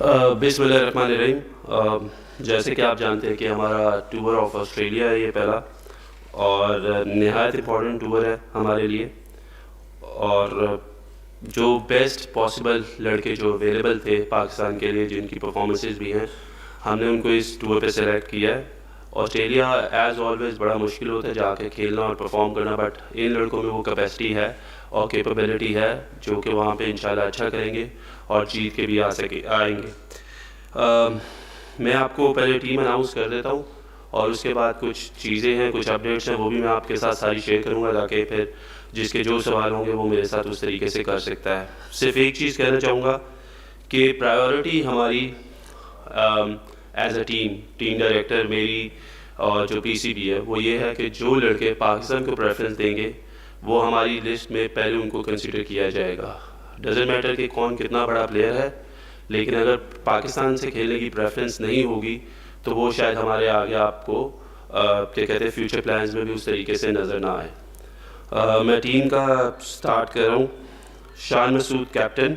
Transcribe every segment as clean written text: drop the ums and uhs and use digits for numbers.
बिस्मिल्लाहिर्रहमानिर्रहीम। जैसे कि आप जानते हैं कि हमारा टूर ऑफ ऑस्ट्रेलिया है ये पहला, और नहायत इम्पॉर्टेंट टूर है हमारे लिए। और जो बेस्ट पॉसिबल लड़के जो अवेलेबल थे पाकिस्तान के लिए, जिनकी परफॉर्मेंसेस भी हैं, हमने उनको इस टूर पे सेलेक्ट किया है। ऑस्ट्रेलिया एज़ ऑलवेज़ बड़ा मुश्किल होता है जाके खेलना और परफॉर्म करना, बट इन लड़कों में वो कैपेसिटी है और कैपेबिलिटी है जो कि वहाँ पे इंशाल्लाह अच्छा करेंगे और जीत के भी आएंगे। मैं आपको पहले टीम अनाउंस कर देता हूँ और उसके बाद कुछ चीज़ें हैं, कुछ अपडेट्स हैं, वो भी मैं आपके साथ सारी शेयर करूँगा, ताकि फिर जिसके जो सवाल होंगे वो मेरे साथ उस तरीके से कर सकता है। सिर्फ एक चीज़ कहना चाहूँगा कि प्रायोरिटी हमारी एज अ टीम डायरेक्टर मेरी और जो पीसीबी है वो ये है कि जो लड़के पाकिस्तान को प्रेफरेंस देंगे वो हमारी लिस्ट में पहले उनको कंसिडर किया जाएगा। डजेंट मैटर कि कौन कितना बड़ा प्लेयर है, लेकिन अगर पाकिस्तान से खेलने की प्रेफरेंस नहीं होगी तो वो शायद हमारे आगे आपको क्या कहते हैं फ्यूचर प्लान्स में भी उस तरीके से नज़र ना आए। मैं टीम का स्टार्ट कर रहा हूँ। शान मसूद कैप्टन,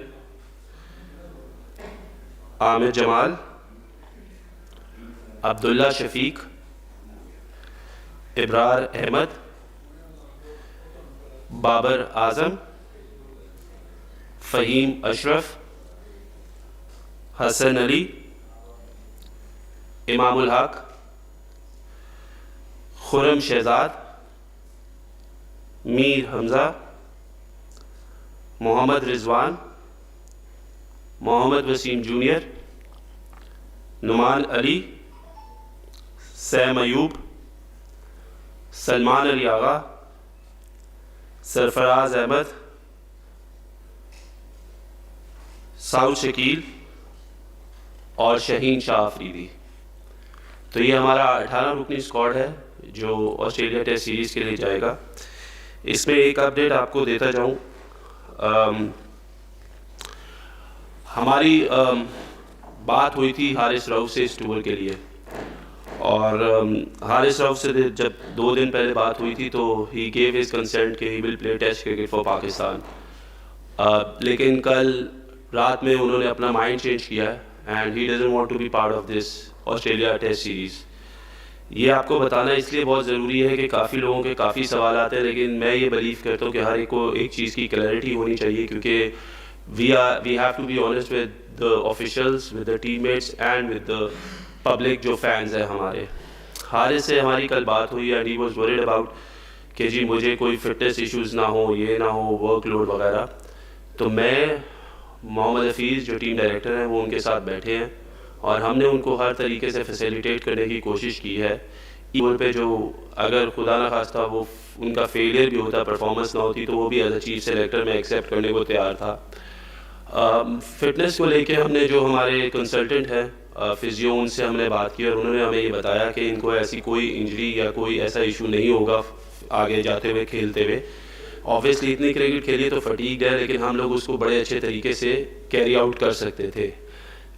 आमिर जमाल, अब्दुल्ला शफीक, इब्रार अहमद, बाबर आज़म, Faheem Ashraf, Hasan Ali, Imamul Haq, Khurram Shahzad, Mir Hamza, Mohammad Rizwan, Mohammad Wasim junior, Numan Ali, Sam Ayub, Salman Ali Agha, Sarfaraz Ahmad, Saud Shakeel और शहीन शाह अफरीदी। तो ये हमारा 18 रुकनी स्क्वाड है जो ऑस्ट्रेलिया टेस्ट सीरीज़ के लिए जाएगा। इसमें एक अपडेट आपको देता जाऊँ, हमारी बात हुई थी हारिस रऊफ से इस टूर के लिए, और हारिस रऊफ से जब 2 दिन पहले बात हुई थी तो ही गेव हिज कंसेंट कि he will play test cricket for Pakistan. लेकिन कल रात में उन्होंने अपना माइंड चेंज किया है and he doesn't want to be part of this Australia test series. ये आपको बताना इसलिए बहुत ज़रूरी है कि काफ़ी लोगों के काफ़ी सवाल आते हैं, लेकिन मैं ये बिलीव करता हूँ कि हर एक को एक चीज़ की क्लैरिटी होनी चाहिए, क्योंकि we have to be honest with the officials, with the teammates and with the public जो फैंस हैं हमारे। हारिस से हमारी कल बात हुई and he was worried about कि जी मुझे कोई फिटनेस इश्यूज़ ना हो, ये ना हो, वर्कलोड वगैरह। तो मैं, मोहम्मद हफीज़ जो टीम डायरेक्टर हैं, वो उनके साथ बैठे हैं और हमने उनको हर तरीके से फैसिलिटेट करने की कोशिश की है। टूर पे जो अगर खुदा ना खास्ता वो उनका फेलियर भी होता, परफॉर्मेंस ना होती, तो वो भी एज अ चीफ सेलेक्टर में एक्सेप्ट करने को तैयार था। फिटनेस को लेके हमने जो हमारे कंसल्टेंट हैं फिजियो, उनसे हमने बात की और उन्होंने हमें ये बताया कि इनको ऐसी कोई इंजरी या कोई ऐसा इशू नहीं होगा आगे जाते हुए खेलते हुए। ऑब्वियसली इतनी क्रिकेट खेली तो फटीग है, लेकिन हम लोग उसको बड़े अच्छे तरीके से कैरी आउट कर सकते थे,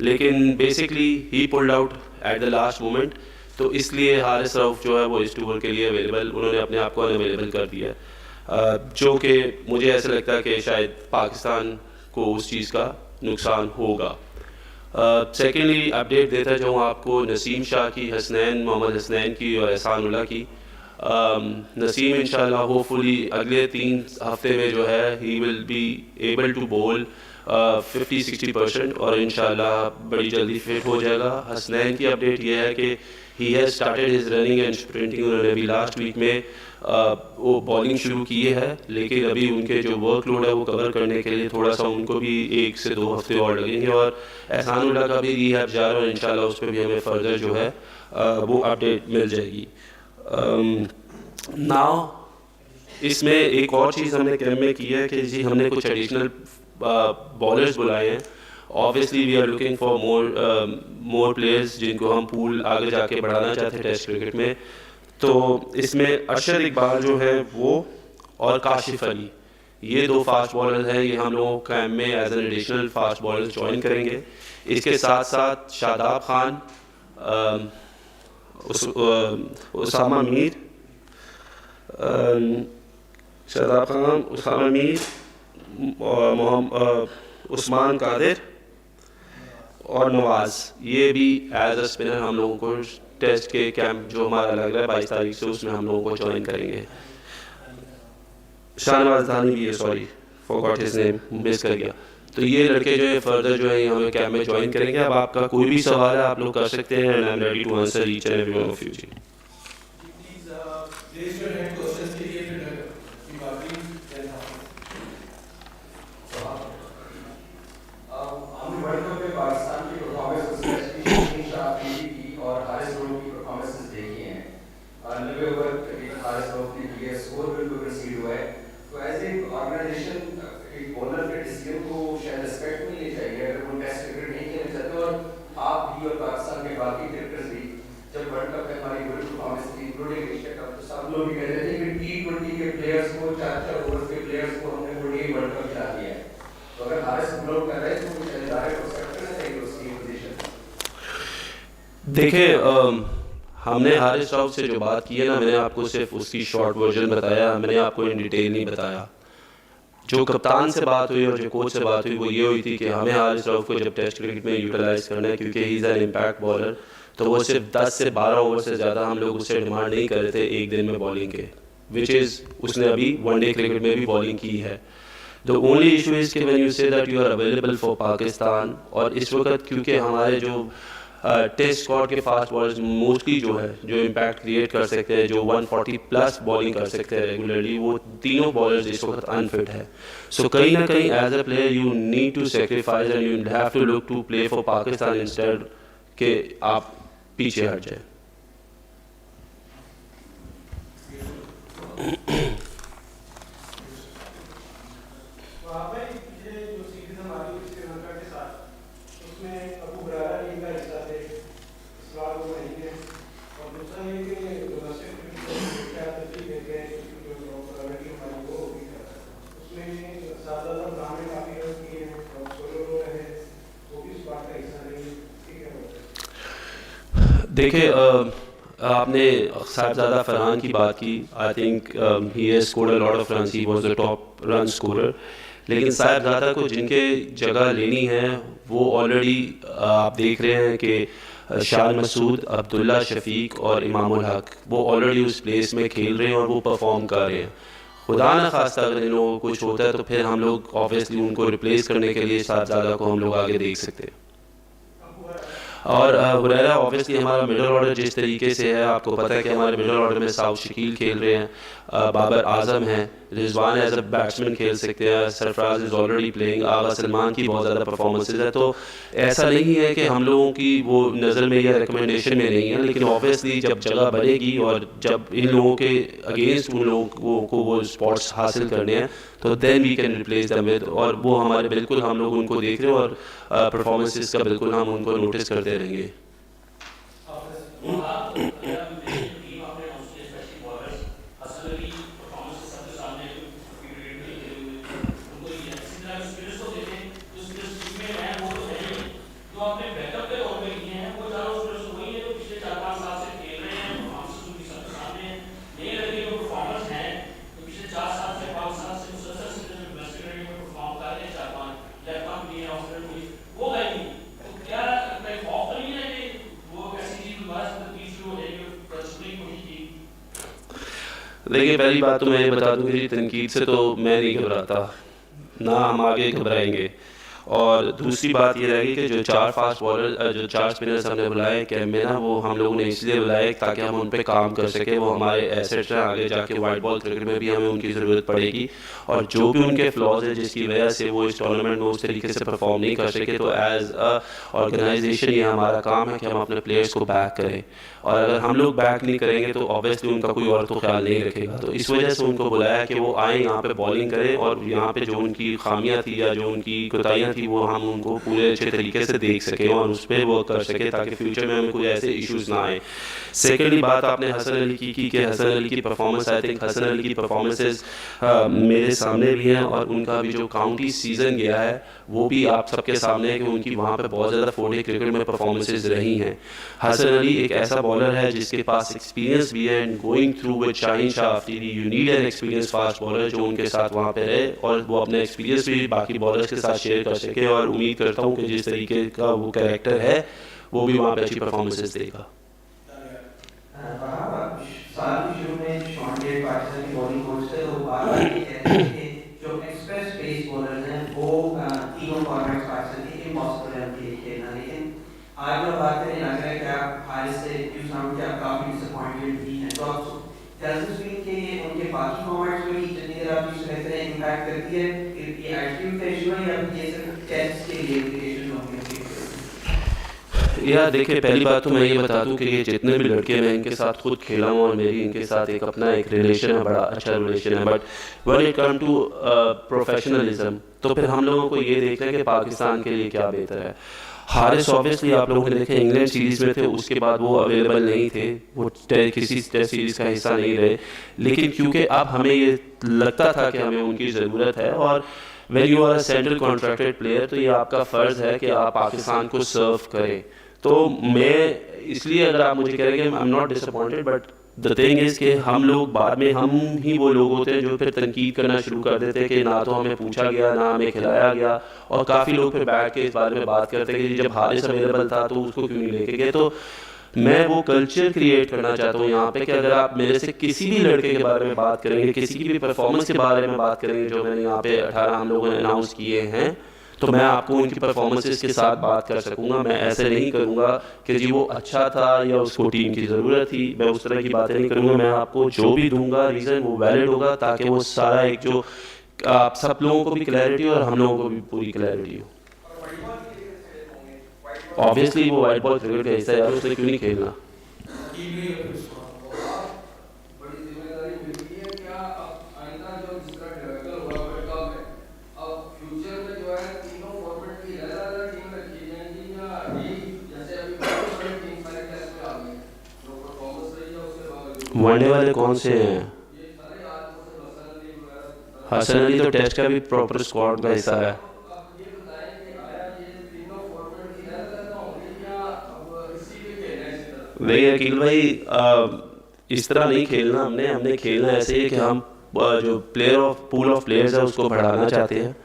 लेकिन basically he pulled out at the last moment. तो इसलिए हारिस रऊफ जो है वो इस टूर के लिए अवेलेबल, उन्होंने अपने आप को अनअवेलेबल कर दिया, जो कि मुझे ऐसा लगता है कि शायद पाकिस्तान को उस चीज़ का नुकसान होगा। सेकेंडली अपडेट देता जाऊँ आपको नसीम शाह की, हसनैन, मोहम्मद हसनैन की और एहसानुल्लाह की। नसीम इंशाल्लाह होपफुली अगले 3 हफ्ते में जो है he will be able to bowl 50-60% और इंशाल्लाह बड़ी जल्दी फिट हो जाएगा। हसनैन की अपडेट ये है कि he has started his running and sprinting. उन्होंने अभी लास्ट वीक में वो बॉलिंग शुरू की है, लेकिन अभी उनके जो वर्कलोड है वो कवर करने के लिए थोड़ा सा उनको भी 1 से 2 हफ्ते और लगेंगे। और एहसानुल्लाह का भी रिहैब जा रहा है और इंशाल्लाह उस पर भी हमें फर्दर जो है वो अपडेट मिल जाएगी। नाउ इसमें एक और चीज़ हमने कैम्प में की है कि जी हमने कुछ एडिशनल बॉलर्स बुलाए हैं। Obviously we are looking for more players जिनको हम पूल आगे जाके बढ़ाना चाहते हैं टेस्ट क्रिकेट में। तो इसमें अरशद इकबाल जो है वो और काशिफ अली, ये 2 फास्ट बॉलर हैं, ये हम लोगों कैम्प में as an additional fast bowler join करेंगे। इसके साथ साथ शादाब खान, उसामा मीर, शादाब खान, उसामा मीर, उस्मान कादिर और नवाज, ये भी एज अ स्पिनर हम लोगों को टेस्ट के कैंप जो हमारा लग रहा है 22 तारीख से, उसमें हम लोगों को ज्वाइन करेंगे। शाहनवाज धानी भी है, sorry forgot his name, miss कर गया। तो ये लड़के जो है फर्दर जो है हमें कैंप में ज्वाइन करेंगे। अब आपका कोई भी सवाल है आप लोग कर सकते हैं, and I am ready to answer each and every one of you जी। देखिए हमने हारिस राव से जो बात की है ना, मैंने आपको सिर्फ उसकी शॉर्ट वर्जन बताया, मैंने आपको इन डिटेल नहीं बताया। जो कप्तान से बात हुई और जो कोच से बात हुई वो ये हुई थी कि हमें हारिस राव को जब टेस्ट क्रिकेट में यूटिलाइज करना है, क्योंकि he is an impact bowler, तो वो सिर्फ 10 से 12 ओवर से ज़्यादा हम लोग उससे डिमांड नहीं कर रहे थे एक दिन में बॉलिंग के, विच इज़ उसने अभी वनडे क्रिकेट में भी बॉलिंग की है। द ओनली इशू इज़ कि when you say that you are available for Pakistan, और इस वक्त क्योंकि हमारे जो टेस्ट स्क्वाड के फास्ट बॉलर्स मोस्टली जो है जो इम्पैक्ट क्रिएट कर सकते हैं, जो 140 प्लस बॉलिंग कर सकते हैं रेगुलरली, वो तीनों बॉलर्स इस वक्त अनफिट है। सो कहीं ना कहीं as a player you need to sacrifice and you have to look to play for Pakistan instead के आप पीछे हट जाए। देखिए आपने साहिबजादा फरहान की बात की, I think he has scored a lot of runs, he was the top run scorer, लेकिन साहिबजादा को जिनके जगह लेनी है वो ऑलरेडी आप देख रहे हैं कि शान मसूद, अब्दुल्ला शफीक और इमामुल हक वो ऑलरेडी उस प्लेस में खेल रहे हैं और वो परफॉर्म कर रहे हैं। खुदा न खास्ता अगर इन लोगों को कुछ होता है तो फिर हम लोग ऑब्वियसली उनको रिप्लेस करने के लिए साहिबजादा को हम लोग आगे देख सकते हैं। और हुरैरा ऑब्वियसली हमारा मिडल ऑर्डर जिस तरीके से है, आपको पता है कि हमारे मिडल ऑर्डर में साउथ शकील खेल रहे हैं, बाबर आजम है, रिजवान एज अ बैट्समैन खेल सकते हैं, सरफराज इज़ ऑलरेडी प्लेइंग, आगा सलमान की बहुत ज़्यादा परफॉर्मेंसेज है। तो ऐसा नहीं है कि हम लोगों की वो नज़र में या रिकमेंडेशन में नहीं है, लेकिन ऑब्वियसली जब जगह बनेगी और जब इन लोगों के अगेंस्ट उन लोगों को वो स्पॉट्स हासिल करने हैं तो then we can replace them with, और वो हमारे बिल्कुल हम लोग उनको देख रहे हैं और परफॉर्मेंसेस का बिल्कुल हम उनको नोटिस करते रहेंगे। देखिए पहली बात तो मैं ये बता दूं कि तनकीद से तो मैं नहीं घबराता, ना हम आगे घबराएंगे। और दूसरी बात ये रहेगी कि जो 4 फास्ट बॉलर जो 4 स्पिनर्स हमने बुलाए कैंप में ना, वो हम लोगों ने इसलिए बुलाए ताकि हम उन पे काम कर सकें, वो हमारे एसेट्स हैं, आगे जाके वाइट बॉल क्रिकेट में भी हमें उनकी ज़रूरत पड़ेगी। और जो भी उनके फ्लॉज है जिसकी वजह से वो इस टूर्नामेंट में उस तरीके से परफॉर्म नहीं कर सके, तो एज अ ऑर्गेनाइजेशन ये हमारा काम है कि हम अपने प्लेयर्स को बैक करें, और अगर हम लोग बैक नहीं करेंगे तो ऑब्वियसली उनका कोई और तो ख्याल नहीं रखेगा। तो इस वजह से उनको बुलाया कि वो आए यहाँ पे बॉलिंग करें, और यहाँ पे जो उनकी खामियां थी या जो उनकी कोताहियाँ थी वो हम उनको पूरे अच्छे तरीके से देख सकें और उस पर वर्क कर सकें ताकि फ्यूचर में हमें कोई ऐसे इश्यूज ना आए। सेकेंडली बात आपने हसन अली की कि हसन अली की performance, I think Hasan Ali की परफॉर्मेंसेज मेरे सामने भी हैं, और उनका भी जो काउंटी सीज़न गया है वो भी आप सबके सामने है कि उनकी वहाँ पे बहुत ज़्यादा 4 डे क्रिकेट में परफॉर्मेंसेज रही हैं। हसन अली एक ऐसा बॉलर है जिसके पास एक्सपीरियंस भी है, and going through with Shaheen Shah Afridi you need an experience fast bowler जो उनके साथ वहाँ पे रहे और वो अपने एक्सपीरियंस भी बाकी बॉलर्स के साथ शेयर कर सके, और उम्मीद करता हूँ कि जिस तरीके का वो कैरेक्टर है वो भी वहाँ पे अच्छी परफॉर्मेंसेस देगा। साल के शुरू में शॉन डेविड पाकिस्तान की बॉलिंग कोच थे, तो बार-बार ये कहते हैं कि जो एक्सप्रेस पेस बॉलर्स हैं वो तीनों फॉर्मेट्स पाकिस्तान के इम्पॉसिबल है उनके लिए खेलना। लेकिन आज जब बात करें, लग रहा है कि आप हारिस से यू साउंड कि आप काफ़ी डिसअपॉइंटेड भी हैं, तो आप डज़ दिस मीन कि उनके बाकी फॉर्मेट्स में भी जितनी देर आप यूज़ करते हैं इम्पैक्ट करती है, ये एटीट्यूड का इशू है या ये सिर्फ टेस्ट के लिए इम्प्लीकेशन होंगे? यार देखिए, पहली बात तो मैं ये बता दूं कि ये जितने भी लड़के मैं इनके साथ खुद खेला हूँ और मेरी इनके साथ एक अपना एक रिलेशन है, बड़ा अच्छा रिलेशन है, but when it come to professionalism तो फिर हम लोगों को ये देखना है कि पाकिस्तान के लिए क्या बेहतर है। हारिस ऑब्वियसली आप लोगों ने देखे इंग्लैंड सीरीज़ में थे, उसके बाद वो अवेलेबल नहीं थे, वो किसी टेस्ट सीरीज़ का हिस्सा नहीं रहे, लेकिन क्योंकि अब हमें ये लगता था कि हमें उनकी ज़रूरत है, और when you are a central contracted player तो ये आपका फ़र्ज़ है कि आप पाकिस्तान को सर्व करें। तो मैं इसलिए, अगर आप मुझे कह रहे हैं कि I am not disappointed, but the thing is कि हम लोग बाद में हम ही वो लोग होते हैं जो फिर तनकीद करना शुरू कर देते हैं कि ना तो हमें पूछा गया ना हमें खिलाया गया, और काफ़ी लोग फिर बैठ के इस बारे में बात करते हैं कि जब हारिस अवेलेबल था तो उसको क्यों नहीं लेके गए। तो मैं वो कल्चर क्रिएट करना चाहता हूँ यहाँ पे कि अगर आप मेरे से किसी भी लड़के के बारे में बात करेंगे, किसी की भी परफॉर्मेंस के बारे में बात करेंगे, जो मैंने यहाँ पे 18 हम लोगों ने अनाउंस किए हैं, तो मैं आपको उनकी परफॉर्मेंसेस के साथ बात कर सकूंगा। मैं ऐसे नहीं करूंगा कि जी वो अच्छा था या उसको टीम की ज़रूरत थी, मैं उस तरह की बातें नहीं करूंगा। मैं आपको जो भी दूंगा रीज़न वो वैलिड होगा, ताकि वो सारा एक जो आप सब लोगों को भी क्लैरिटी और हम लोगों को भी पूरी क्लैरिटी हो। ऑब्वियसली वो वाइट बॉल क्रिकेट का हिस्सा है यार, उसने क्यों नहीं खेलना। वनडे वाले कौन से हैं? हसन अली तो टेस्ट का भी प्रॉपर स्क्वाड का हिस्सा है। वही अकील भाई, इस तरह नहीं खेलना, हमने खेलना ऐसे ही कि हम जो पूल ऑफ प्लेयर्स है उसको बढ़ाना चाहते हैं।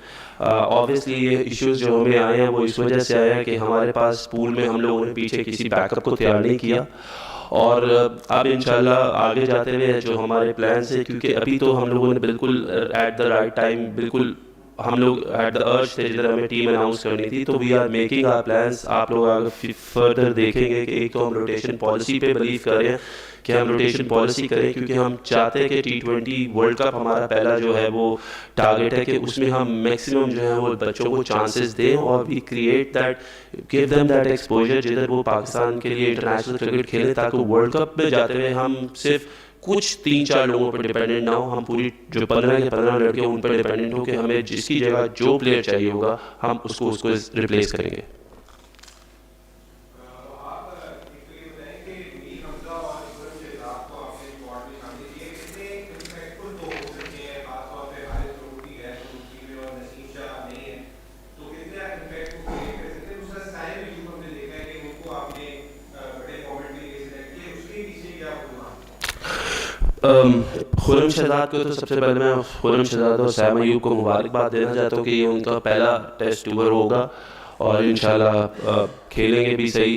ऑब्वियसली ये इश्यूज जो हमें आए हैं वो इस वजह से आए हैं कि हमारे पास पूल में हम लोगों ने पीछे किसी बैकअप को तैयार नहीं किया, और अब इंशाल्लाह आगे जाते हुए जो हमारे प्लान्स है, क्योंकि अभी तो हम लोगों ने बिल्कुल एट द राइट टाइम, बिल्कुल हम लोग एट द अर्ज थे जिधर हमें टीम अनाउंस करनी थी, तो we are making our plans. आप लोग अगर फर्दर देखेंगे कि एक तो हम रोटेशन पॉलिसी पे बिलीव कर रहे हैं कि हम रोटेशन पॉलिसी करें, क्योंकि हम चाहते हैं कि T20 वर्ल्ड कप हमारा पहला जो है वो टारगेट है कि उसमें हम मैक्सिमम जो है वो बच्चों को चांसेस दें, और we create that, give them that exposure जिधर वो पाकिस्तान के लिए इंटरनेशनल क्रिकेट खेलें, ताकि वर्ल्ड कप में जाते हुए हम सिर्फ कुछ 3-4 लोगों पर डिपेंडेंट ना हो, हम पूरी जो 15 के 15 लड़के उन पर डिपेंडेंट हो कि हमें जिसकी जगह जो प्लेयर चाहिए होगा हम उसको रिप्लेस करेंगे। खुरम शहजाद को तो सबसे पहले मैं खुरम शहजाद और सैम अयूब को मुबारकबाद देना चाहता हूँ कि ये उनका पहला टेस्ट टूर होगा और इंशाल्लाह खेलेंगे भी सही।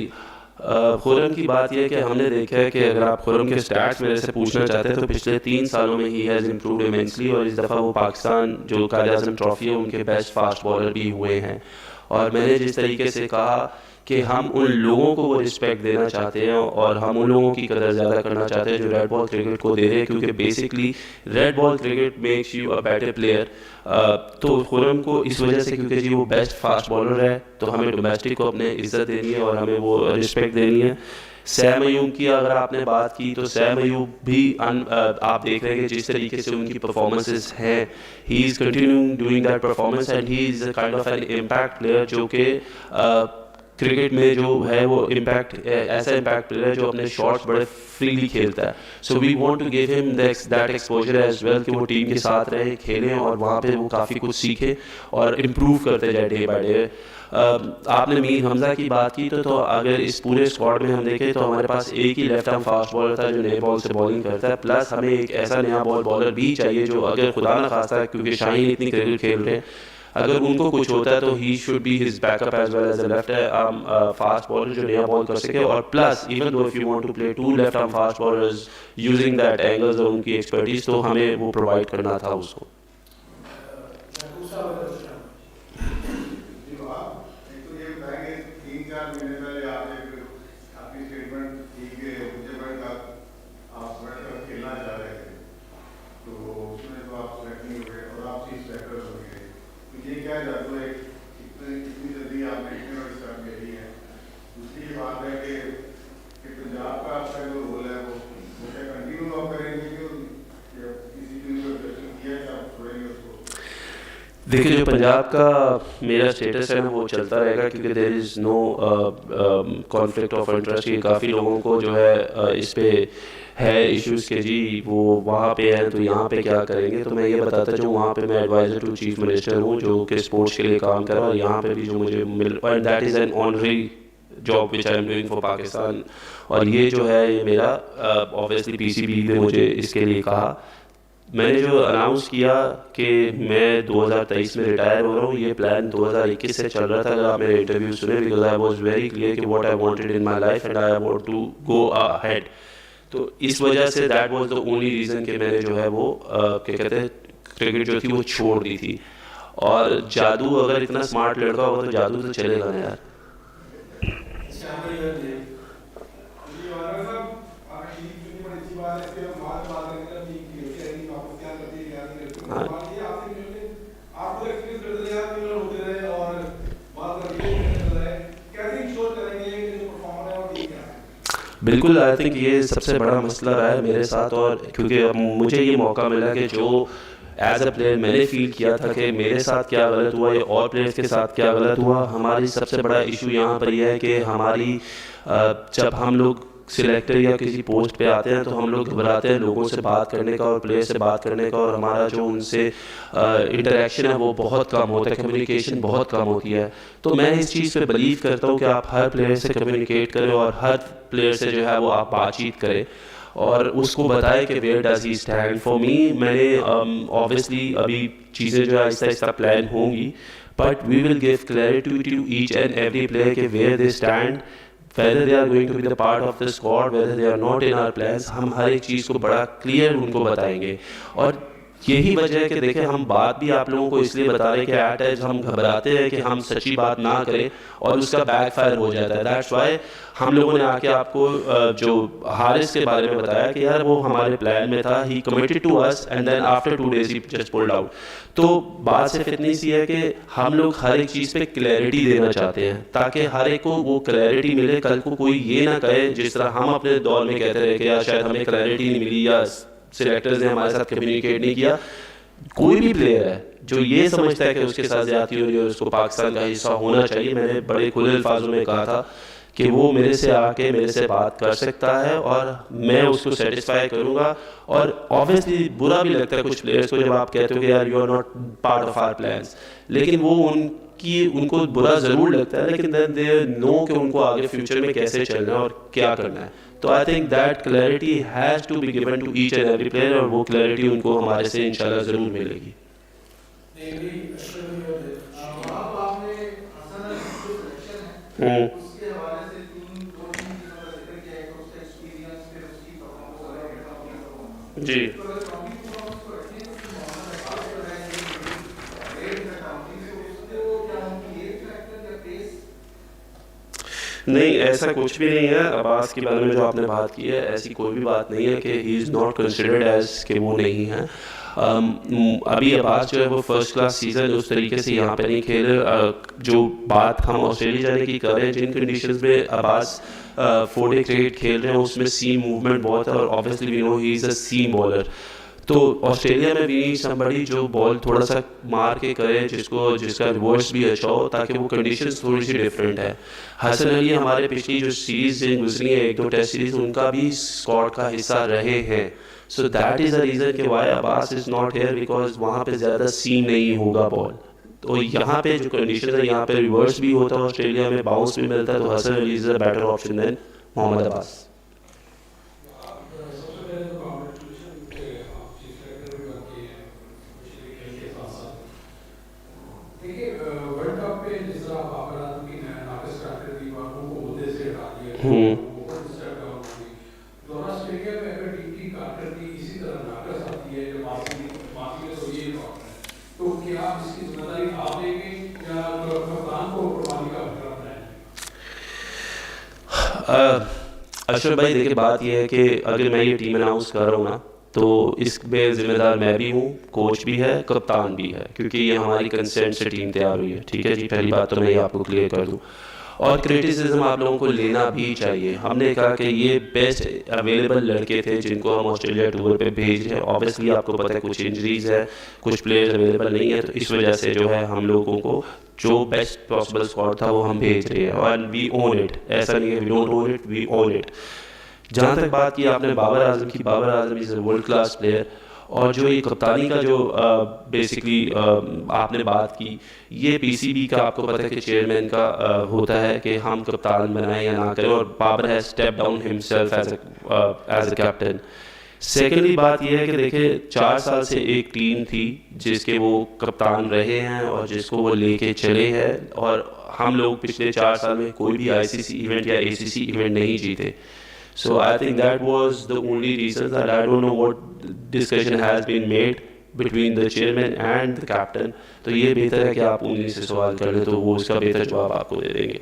खुरम की बात यह है कि हमने देखा है कि अगर आप खुरम के स्टैट्स मेरे से पूछना चाहते हैं तो पिछले 3 सालों में ही हैज़ इम्प्रूव्ड इमेंसली, और इस दफ़ा वो पाकिस्तान जो कायद आज़म ट्रॉफी है उनके बेस्ट फास्ट बॉलर भी हुए हैं। और मैंने जिस तरीके से कहा कि हम उन लोगों को वो रिस्पेक्ट देना चाहते हैं और हम उन लोगों की कदर ज़्यादा करना चाहते हैं जो रेड बॉल क्रिकेट को दे रहे हैं, क्योंकि basically red ball cricket makes you a better player. तो खुरम को इस वजह से, क्योंकि जी वो बेस्ट फास्ट बॉलर है, तो हमें डोमेस्टिक को अपने इज्जत देनी है और हमें वो रिस्पेक्ट देनी है। सैम अयूब की अगर आपने बात की तो सैम अयूब भी आप देख रहे हैं जिस तरीके से उनकी परफॉर्मेंसेस हैं, he is continuing doing that performance and he is kind of an impact player, जो कि क्रिकेट में जो है वो इम्पैक्ट ऐसा इम्पैक्ट प्लेयर है जो अपने शॉट्स बड़े फ्रीली खेलता है। So we want to give him that exposure as well कि वो टीम के साथ रहे, खेलें और वहाँ पे वो काफ़ी कुछ सीखे और इम्प्रूव करते जाए डे बाय डे। आपने मीर हमजा की बात की तो अगर इस पूरे स्क्वाड में हम देखें तो हमारे पास एक ही लेफ्ट आर्म फास्ट बॉलर था जो नए बॉल से बॉलिंग करता है, प्लस हमें एक ऐसा नया बॉलर भी चाहिए जो अगर खुदा न खास्ता, क्योंकि शाहीन इतनी क्रिकेट खेल रहे हैं, अगर उनको कुछ होता है तो he should be his backup as well as a left arm fast bowler जो नया बॉल कर सके, और plus even though if you want to play two left arm fast bowlers using that angles और उनकी एक्सपर्टीज, तो हमें वो प्रोवाइड करना था उसको। देखिए, जो पंजाब का मेरा स्टेटस है ना वो चलता रहेगा, क्योंकि there is no conflict of interest. ये काफ़ी लोगों को जो है इस पे है इश्यूज़ के जी वो वहाँ पे हैं तो यहाँ पे क्या करेंगे। तो मैं ये बताता चलूँ, वहाँ पे मैं एडवाइज़र टू चीफ मिनिस्टर हूँ जो कि स्पोर्ट्स के लिए काम कर रहा है, और यहाँ पे भी जो मुझे मिल, and that is an honorary job which I am doing for Pakistan. और ये जो है ये मेरा ऑब्वियसली पीसीबी ने मुझे इसके लिए कहा। मैंने जो अनाउंस किया कि मैं 2023 में रिटायर हो रहा हूँ, ये प्लान 2021 से चल रहा था। अगर आप मेरे इंटरव्यू सुने, because I was very clear कि what I wanted in my life and I want to go ahead. तो इस वजह से that was the only reason कि मैंने जो है वो क्या कहते हैं क्रिकेट जो थी वो छोड़ दी थी। और जादू, अगर इतना स्मार्ट लड़का होगा तो जादू तो चलेगा ना यार। बिल्कुल, आई थिंक ये सबसे बड़ा मसला रहा है मेरे साथ, और क्योंकि अब मुझे ये मौका मिला कि जो एज अ प्लेयर मैंने फील किया था कि मेरे साथ क्या गलत हुआ या और प्लेयर्स के साथ क्या गलत हुआ। हमारी सबसे बड़ा इशू यहाँ पर यह है कि हमारी जब हम लोग सिलेक्टर या किसी पोस्ट पे आते हैं तो हम लोग घबराते हैं लोगों से बात करने का और प्लेयर से बात करने का, और हमारा जो उनसे इंटरेक्शन है वो बहुत कम होता है, कम्युनिकेशन बहुत कम होती है। तो मैं इस चीज़ पे बिलीव करता हूँ कि आप हर प्लेयर से कम्युनिकेट करें और हर प्लेयर से जो है वो आप बातचीत करें और उसको बताएं कि where does he stand. For me, मैंने ऑब्वियसली अभी चीज़ें जो है आहिस्ता आहिस्ता प्लान होंगी, but we will give clarity to each and every player के where they stand, whether they are going to be the part of the squad, whether they are not in our plans। हम हर एक चीज़ को बड़ा clear उनको बताएंगे। और यही वजह है कि देखें, हम बात भी आप लोगों को इसलिए बता रहे हैं कि एट एज हम घबराते हैं कि हम सच्ची बात ना करें और उसका बैकफायर हो जाता है। दैट्स वाई हम लोगों ने आके आपको जो हारिस के बारे में बताया कि यार वो हमारे प्लान में था, he committed to us and then after 2 days he just pulled out. तो बात सिर्फ इतनी सी है कि हम लोग हर एक चीज़ पे क्लैरिटी देना चाहते हैं ताकि हर एक को वो क्लैरिटी मिले। कल को कोई ये ना कहे जिस तरह हम अपने दौर में कहते रहे कि यार शायद हमें क्लैरिटी नहीं मिली या सिलेक्टर्स ने हमारे साथ कम्युनिकेट नहीं किया। कोई भी प्लेयर है जो ये समझता है कि उसके साथ ज्यादती हो रही है और उसको पाकिस्तान का हिस्सा होना चाहिए, मैंने बड़े खुले अल्फाजों में कहा था कि वो मेरे से आके मेरे से बात कर सकता है और मैं उसको सेटिस्फाई करूंगा। और ऑब्वियसली बुरा भी लगता है कुछ प्लेयर्स को जब आप कहते हो कि यार you are not part of our plans, लेकिन वो उनको बुरा ज़रूर लगता है, लेकिन देन दे नो कि उनको आगे फ्यूचर में कैसे चलना है और क्या करना है। तो I think that clarity has to be given to each and every player, और वो क्लैरिटी उनको हमारे से इंशाल्लाह ज़रूर मिलेगी। जी नहीं, ऐसा कुछ भी नहीं है। अब्बास के बारे में जो आपने बात की है, ऐसी कोई भी बात नहीं है कि he is not considered as कि वो नहीं है। अभी अब्बास जो है वो फर्स्ट क्लास सीज़न उस तरीके से यहाँ पे नहीं खेले। जो बात हम ऑस्ट्रेलिया जाने की कर रहे हैं, जिन कंडीशंस में अब्बास 4-डे क्रिकेट खेल रहे हैं उसमें सीम मूवमेंट बहुत है और obviously we know he is a seam bowler. तो ऑस्ट्रेलिया में भी समबड़ी जो बॉल थोड़ा सा मार के करे जिसका रिवर्स भी अच्छा हो, ताकि वो कंडीशंस थोड़ी सी डिफरेंट है। हसन अली हमारे पिछली जो सीरीज गुजरी है 1-2 टेस्ट सीरीज, उनका भी स्क्वाड का हिस्सा रहे हैं। So that is the reason कि why Abbas is not here, because वहाँ पे ज़्यादा सीम नहीं होगा बॉल। तो यहाँ पे जो कंडीशन है, यहाँ पे रिवर्स भी होता है, ऑस्ट्रेलिया में बाउंस भी मिलता है, तो Hasan Ali is a better option than Mohammad Abbas. देखिए बहुत स्टेप डाउन होगी। तो ऑस्ट्रेलिया में अगर टीम की कारकर्दगी इसी तरह नाकस आती है, जो माफी में तो ये बात है, तो क्या इसकी जिम्मेदारी आप लेंगे या कप्तान को प्रभावी का भरना है? अशरफ भाई देखिए, बात यह है कि अगर मैं ये टीम अनाउंस कर रहा हूँ ना, तो इसमें ज़िम्मेदार मैं भी हूँ, कोच भी है, कप्तान भी है, क्योंकि ये हमारी कंसेंट से टीम तैयार हुई है। ठीक है जी, पहली बात तो मैं ये आपको क्लियर कर दूँ। और क्रिटिसिज्म आप लोगों को लेना भी चाहिए। हमने कहा कि ये बेस्ट अवेलेबल लड़के थे जिनको हम ऑस्ट्रेलिया टूर पे भेज रहे हैं। ऑब्वियसली आपको पता है कुछ इंजरीज है, कुछ प्लेयर्स अवेलेबल नहीं है, तो इस वजह से जो है हम लोगों को जो बेस्ट पॉसिबल स्क्वाड था वो हम भेज रहे हैं, और वी ओन इट। ऐसा नहीं है we don't own it, we own it. जहाँ तक बात की आपने बाबर आजम की, Babar Azam is a world class player. और जो ये कप्तानी का जो बेसिकली आपने बात की, ये पीसीबी का आपको पता है कि चेयरमैन का होता है कि हम कप्तान बनाएं या ना करें, और Babar has step down himself as a captain. Secondly बात यह है कि देखिए 4 साल से एक टीम थी जिसके वो कप्तान रहे हैं और जिसको वो लेके चले हैं, और हम लोग पिछले 4 साल में कोई भी आईसीसी इवेंट या एसीसी इवेंट नहीं जीते। So I think that was the only reason, that I don't know what discussion has been made between the chairman and the captain. तो ये बेहतर है कि आप उन्हीं से सवाल कर लें, तो वो उसका बेहतर जवाब आपको दे देंगे।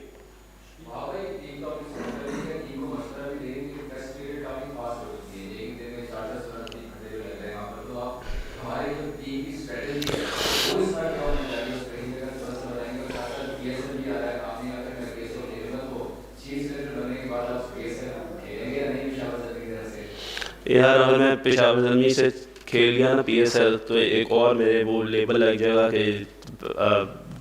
यार अगर मैं पेशावर ज़मीन से खेल गया ना पीएसएल, तो एक और मेरे वो लेबल लग जाएगा कि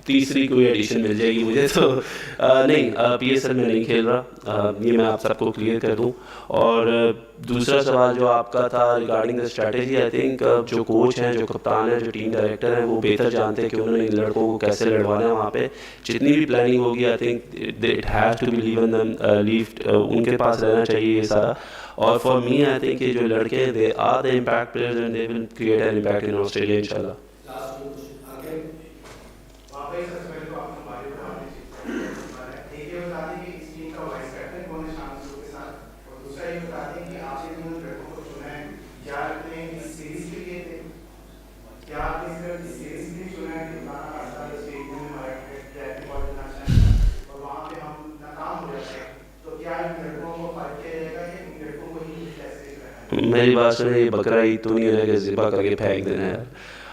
तीसरी कोई एडिशन मिल जाएगी मुझे, तो नहीं, पीएसएल में नहीं खेल रहा, ये मैं आप सबको क्लियर कर दूं। और दूसरा सवाल जो आपका था regarding the strategy, I think जो कोच हैं, जो कप्तान हैं, जो टीम डायरेक्टर हैं, वो बेहतर जानते हैं कि उन्होंने इन लड़कों को कैसे लड़वाना है। वहाँ पे जितनी भी प्लानिंग होगी, I think it has to be leave उनके पास रहना चाहिए ये सारा। और फॉर मी आई थिंक ये जो लड़के हैं, they are the impact players and they will create an impact in Australia इंशाल्लाह। मेरी बात सुने, ये बकरा ईद तो नहीं है कि ज़िबा करके फेंक देना है।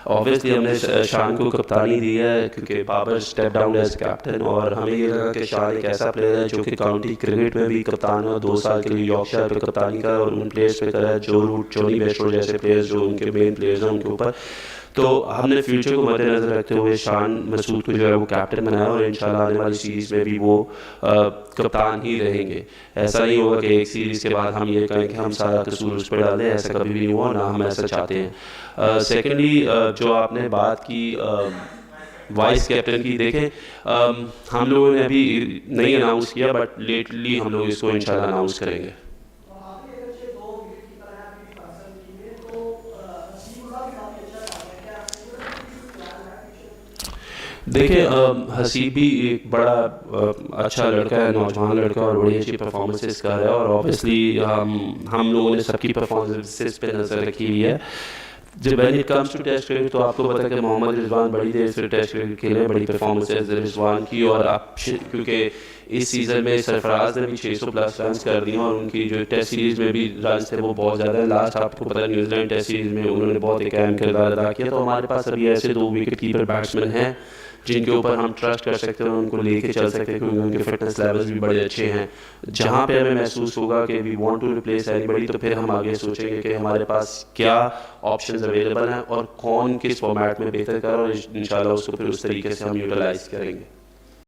ऑब्वियसली हमने शान को कप्तानी दी है क्योंकि Babar step down as captain, और हमें ये लगा कि शान एक ऐसा प्लेयर है जो कि काउंटी क्रिकेट में भी कप्तान है, 2 साल के लिए यॉर्कशायर पे कप्तानी का, और उन प्लेयर्स पे करा है जो रूट, जॉनी बेस्टो जैसे प्लेयर्स जो उनके मेन प्लेयर्स हैं उनके ऊपर। तो हमने फ्यूचर को मद्देनज़र रखते हुए शान मसूद को जो है वो कैप्टन बनाया, और इंशाल्लाह आने वाली सीरीज़ में भी वो कप्तान ही रहेंगे। ऐसा नहीं होगा कि एक सीरीज़ के बाद हम ये कहें कि हम सारा कसूर उस पर डालें, ऐसा कभी भी नहीं हुआ, ना हम ऐसा चाहते हैं। सेकेंडली जो आपने बात की वाइस कैप्टन की, देखें हम लोगों ने अभी नहीं अनाउंस किया, बट लेटली हम लोग इसको इंशाल्लाह अनाउंस करेंगे। देखिए हसीब भी एक बड़ा अच्छा लड़का है, नौजवान लड़का, और बड़ी अच्छी परफॉर्मेंसेस कर रहा है, और ऑब्वियसली हम लोगों ने सबकी परफॉर्मेंसेस पे नज़र रखी हुई है। जब when it comes to test cricket, तो आपको पता है कि मोहम्मद रिजवान बड़ी देर से टेस्ट क्रिकेट खेले, बड़ी परफॉर्मेंसेस रिजवान की, और आप क्योंकि इस सीज़न में सरफराज ने भी 600 प्लस रन कर दिए, और उनकी जो टेस्ट सीरीज़ में भी रन थे वो बहुत ज़्यादा है। लास्ट आपको पता है न्यूजीलैंड टेस्ट सीरीज़ में उन्होंने बहुत एक अहम किरदार अदा किया। तो हमारे पास अभी ऐसे 2 विकेट कीपर बैट्समैन हैं जिनके ऊपर हम ट्रस्ट कर सकते हैं, उनको लेके चल सकते हैं, क्योंकि उनके फिटनेस लेवल्स भी बड़े अच्छे हैं। जहाँ पे हमें महसूस होगा कि we want to replace anybody, तो फिर हम आगे सोचेंगे कि हमारे पास क्या ऑप्शंस अवेलेबल हैं और कौन किस फॉर्मेट में बेहतर कर, और इंशाल्लाह उसको फिर उस तरीके से हम यूटिलाइज करेंगे।